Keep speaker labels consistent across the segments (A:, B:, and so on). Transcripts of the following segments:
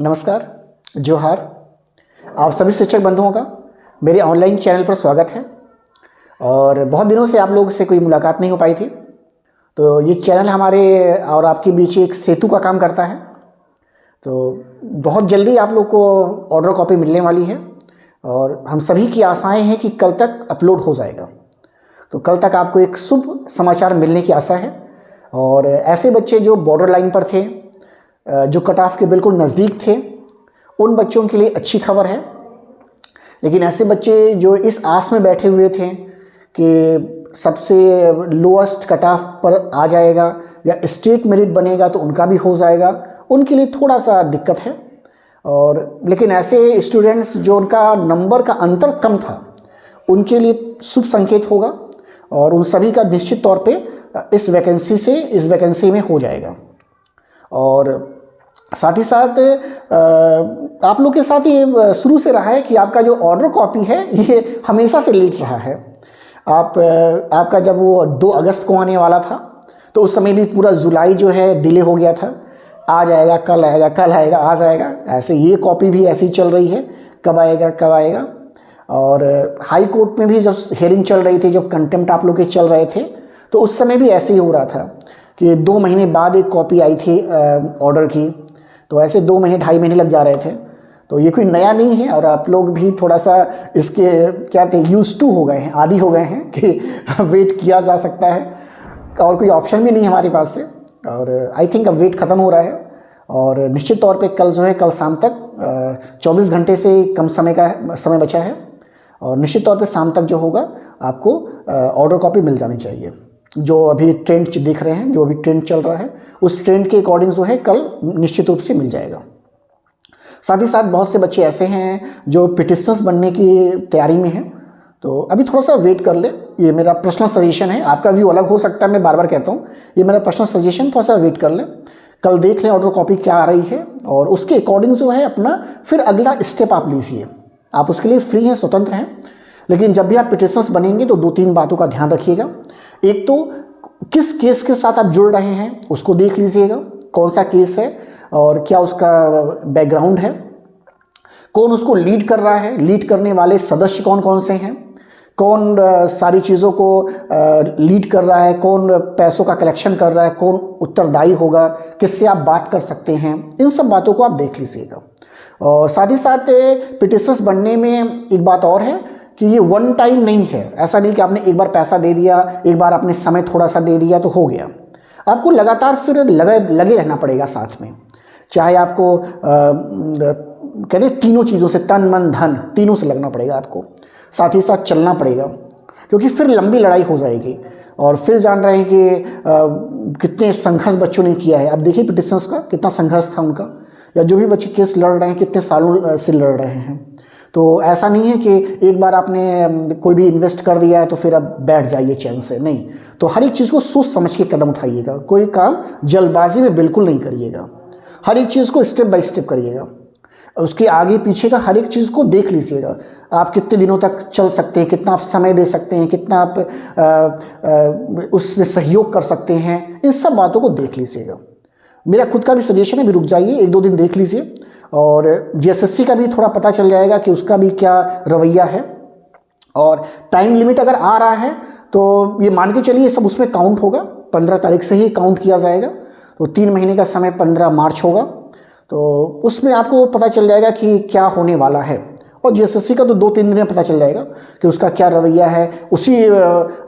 A: नमस्कार, जोहार। आप सभी शिक्षक बंधुओं का मेरे ऑनलाइन चैनल पर स्वागत है। और बहुत दिनों से आप लोगों से कोई मुलाकात नहीं हो पाई थी, तो ये चैनल हमारे और आपके बीच एक सेतु का काम करता है। तो बहुत जल्दी आप लोग को ऑर्डर कॉपी मिलने वाली है और हम सभी की आशाएं हैं कि कल तक अपलोड हो जाएगा। तो कल तक आपको एक शुभ समाचार मिलने की आशा है। और ऐसे बच्चे जो बॉर्डर लाइन पर थे, जो कट ऑफ के बिल्कुल नज़दीक थे, उन बच्चों के लिए अच्छी खबर है। लेकिन ऐसे बच्चे जो इस आस में बैठे हुए थे कि सबसे लोएस्ट कट ऑफ पर आ जाएगा या स्टेट मेरिट बनेगा तो उनका भी हो जाएगा, उनके लिए थोड़ा सा दिक्कत है। और लेकिन ऐसे स्टूडेंट्स जो उनका नंबर का अंतर कम था, उनके लिए शुभ संकेत होगा और उन सभी का निश्चित तौर पे इस वैकेंसी में हो जाएगा। और साथ ही साथ आप लोग के साथ ये शुरू से रहा है कि आपका जो ऑर्डर कॉपी है ये हमेशा से लेट रहा है। आपका जब वो 2 अगस्त को आने वाला था तो उस समय भी पूरा जुलाई जो है डिले हो गया था। आ जाएगा, कल आएगा, कल आएगा, आ जाएगा, ऐसे ये कॉपी भी ऐसी चल रही है, कब आएगा कब आएगा। और हाई कोर्ट में भी जब हेयरिंग चल रही थी, जब कंटेम्प्ट आप लोग के चल रहे थे, तो उस समय भी ऐसे ही हो रहा था कि 2 महीने बाद एक कॉपी आई थी ऑर्डर की। तो ऐसे 2 महीने 2.5 महीने लग जा रहे थे। तो ये कोई नया नहीं है और आप लोग भी थोड़ा सा इसके क्या थे यूज टू हो गए हैं, आदी हो गए हैं कि वेट किया जा सकता है और कोई ऑप्शन भी नहीं है हमारे पास से। और आई थिंक अब वेट ख़त्म हो रहा है और निश्चित तौर पे कल जो है, कल शाम तक 24 घंटे से कम समय बचा है और निश्चित तौर पे शाम तक जो होगा आपको ऑर्डर कॉपी मिल जानी चाहिए। जो अभी ट्रेंड देख रहे हैं, जो अभी ट्रेंड चल रहा है, उस ट्रेंड के अकॉर्डिंग जो है कल निश्चित रूप से मिल जाएगा। साथ ही साथ बहुत से बच्चे ऐसे हैं जो पिटिशनर्स बनने की तैयारी में हैं, तो अभी थोड़ा सा वेट कर ले। ये मेरा पर्सनल सजेशन है, आपका व्यू अलग हो सकता है, मैं बार बार कहता हूँ, ये मेरा पर्सनल सजेशन, थोड़ा सा वेट कर ले। कल देख लें ऑर्डर कॉपी क्या आ रही है और उसके अकॉर्डिंग जो है अपना फिर अगला स्टेप आप लीजिए। आप उसके लिए फ्री हैं, स्वतंत्र हैं। लेकिन जब भी आप पिटिशनर्स बनेंगे तो 2-3 बातों का ध्यान रखिएगा। एक तो किस केस के साथ आप जुड़ रहे हैं उसको देख लीजिएगा, कौन सा केस है और क्या उसका बैकग्राउंड है, कौन उसको लीड कर रहा है, लीड करने वाले सदस्य कौन कौन से हैं, कौन सारी चीज़ों को लीड कर रहा है, कौन पैसों का कलेक्शन कर रहा है, कौन उत्तरदायी होगा, किससे आप बात कर सकते हैं, इन सब बातों को आप देख लीजिएगा। और साथ ही साथ पिटिशनर्स बनने में एक बात और है कि ये वन टाइम नहीं है। ऐसा नहीं कि आपने एक बार पैसा दे दिया, एक बार आपने समय थोड़ा सा दे दिया तो हो गया। आपको लगातार फिर लगे रहना पड़ेगा साथ में। चाहे आपको कहते हैं तीनों चीज़ों से, तन मन धन तीनों से लगना पड़ेगा आपको, साथ ही साथ चलना पड़ेगा, क्योंकि फिर लंबी लड़ाई हो जाएगी। और फिर जान रहे हैं कि कितने संघर्ष बच्चों ने किया है। अब देखिए पिटिशनर्स का कितना संघर्ष था उनका, या जो भी बच्चे केस लड़ रहे हैं कितने सालों से लड़ रहे हैं। तो ऐसा नहीं है कि एक बार आपने कोई भी इन्वेस्ट कर दिया है तो फिर अब बैठ जाइए चैन से, नहीं। तो हर एक चीज़ को सोच समझ के कदम उठाइएगा, कोई काम जल्दबाजी में बिल्कुल नहीं करिएगा। हर एक चीज़ को स्टेप बाय स्टेप करिएगा, उसके आगे पीछे का हर एक चीज़ को देख लीजिएगा। आप कितने दिनों तक चल सकते हैं, कितना आप समय दे सकते हैं, कितना आप उसमें सहयोग कर सकते हैं, इन सब बातों को देख लीजिएगा। मेरा खुद का भी सजेशन है, भी रुक जाइए, 1-2 दिन देख लीजिए और जीएसएससी का भी थोड़ा पता चल जाएगा कि उसका भी क्या रवैया है। और टाइम लिमिट अगर आ रहा है तो ये मान के चलिए सब उसमें काउंट होगा, 15 तारीख से ही काउंट किया जाएगा। तो 3 महीने का समय 15 मार्च होगा, तो उसमें आपको पता चल जाएगा कि क्या होने वाला है। और जीएसएससी का तो 2-3 दिन में पता चल जाएगा कि उसका क्या रवैया है। उसी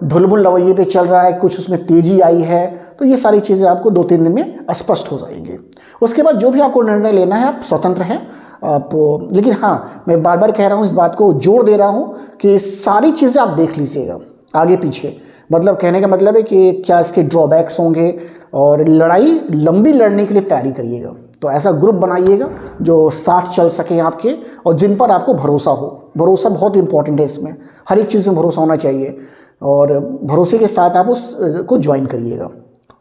A: ढुलमुल रवैये पे चल रहा है, कुछ उसमें तेजी आई है, तो ये सारी चीज़ें आपको 2-3 दिन में स्पष्ट हो जाएंगी। उसके बाद जो भी आपको निर्णय लेना है आप स्वतंत्र हैं आप। लेकिन हाँ, मैं बार बार कह रहा हूँ, इस बात को जोर दे रहा हूँ कि सारी चीज़ें आप देख लीजिएगा आगे पीछे। मतलब कहने का मतलब है कि क्या इसके ड्रॉबैक्स होंगे, और लड़ाई लंबी लड़ने के लिए तैयारी करिएगा। तो ऐसा ग्रुप बनाइएगा जो साथ चल सके आपके और जिन पर आपको भरोसा हो। भरोसा बहुत इंपॉर्टेंट है इसमें, हर एक चीज़ में भरोसा होना चाहिए और भरोसे के साथ आप उसको ज्वाइन करिएगा।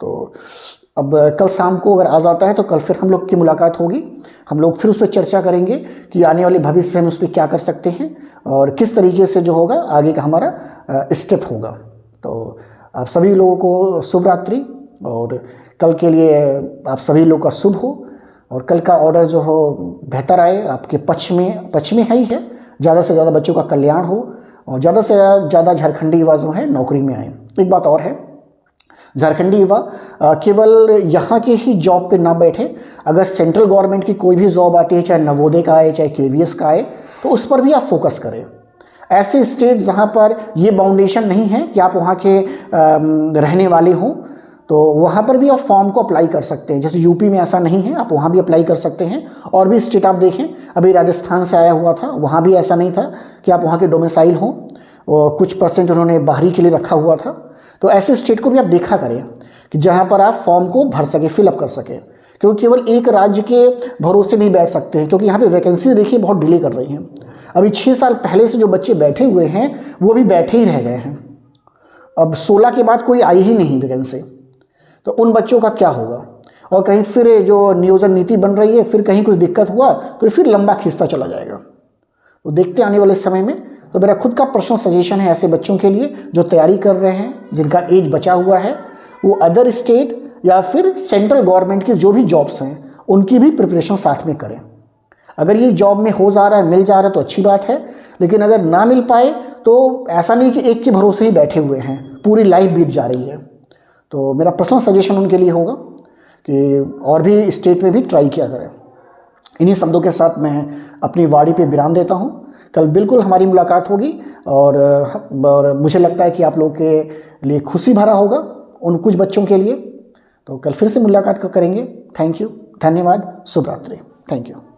A: तो अब कल शाम को अगर आ जाता है तो कल फिर हम लोग की मुलाकात होगी। हम लोग फिर उस पर चर्चा करेंगे कि आने वाले भविष्य में हम उस पर क्या कर सकते हैं और किस तरीके से जो होगा आगे का हमारा स्टेप होगा। तो आप सभी लोगों को शुभ रात्रि और कल के लिए आप सभी लोग का शुभ हो। और कल का ऑर्डर जो हो बेहतर आए, आपके पक्ष में है ही है। ज़्यादा से ज़्यादा बच्चों का कल्याण हो और ज़्यादा से ज़्यादा झारखंडी युवा जो है नौकरी में आए। एक बात और है, झारखंडी युवा केवल यहाँ के ही जॉब पे ना बैठे, अगर सेंट्रल गवर्नमेंट की कोई भी जॉब आती है, चाहे नवोदय का आए चाहे केवीएस का आए, तो उस पर भी आप फोकस करें। ऐसे स्टेट जहाँ पर ये बाउंडेशन नहीं है कि आप वहाँ के रहने वाले हों, तो वहाँ पर भी आप फॉर्म को अप्लाई कर सकते हैं। जैसे यूपी में ऐसा नहीं है, आप वहाँ भी अप्लाई कर सकते हैं। और भी स्टेट आप देखें, अभी राजस्थान से आया हुआ था, वहाँ भी ऐसा नहीं था कि आप वहाँ के डोमिसाइल हों, और कुछ परसेंट उन्होंने बाहरी के लिए रखा हुआ था। तो ऐसे स्टेट को भी आप देखा करें कि जहाँ पर आप फॉर्म को भर सके, फिलअप कर सके, क्योंकि केवल एक राज्य के भरोसे नहीं बैठ सकते हैं, क्योंकि यहाँ पे वैकेंसी देखिए बहुत डिले कर रही हैं। अभी 6 साल पहले से जो बच्चे बैठे हुए हैं वो भी बैठे ही रह गए हैं। अब 16 के बाद कोई आई ही नहीं वैकेंसी, तो उन बच्चों का क्या होगा। और कहीं फिर जो नियोजन नीति बन रही है, फिर कहीं कुछ दिक्कत हुआ तो फिर लंबा खींचता चला जाएगा। तो देखते आने वाले समय में। तो मेरा खुद का पर्सनल सजेशन है ऐसे बच्चों के लिए जो तैयारी कर रहे हैं, जिनका एज बचा हुआ है, वो अदर स्टेट या फिर सेंट्रल गवर्नमेंट की जो भी जॉब्स हैं उनकी भी प्रिपरेशन साथ में करें। अगर ये जॉब में हो जा रहा है, मिल जा रहा है तो अच्छी बात है, लेकिन अगर ना मिल पाए तो ऐसा नहीं कि एक के भरोसे ही बैठे हुए हैं, पूरी लाइफ बीत जा रही है। तो मेरा पर्सनल सजेशन उनके लिए होगा कि और भी स्टेट में भी ट्राई किया करें। इन्हीं शब्दों के साथ मैं अपनी वाणी पे विराम देता हूँ। कल बिल्कुल हमारी मुलाकात होगी और मुझे लगता है कि आप लोगों के लिए खुशी भरा होगा, उन कुछ बच्चों के लिए। तो कल फिर से मुलाकात करेंगे। थैंक यू, धन्यवाद, शुभ रात्रि। Thank you.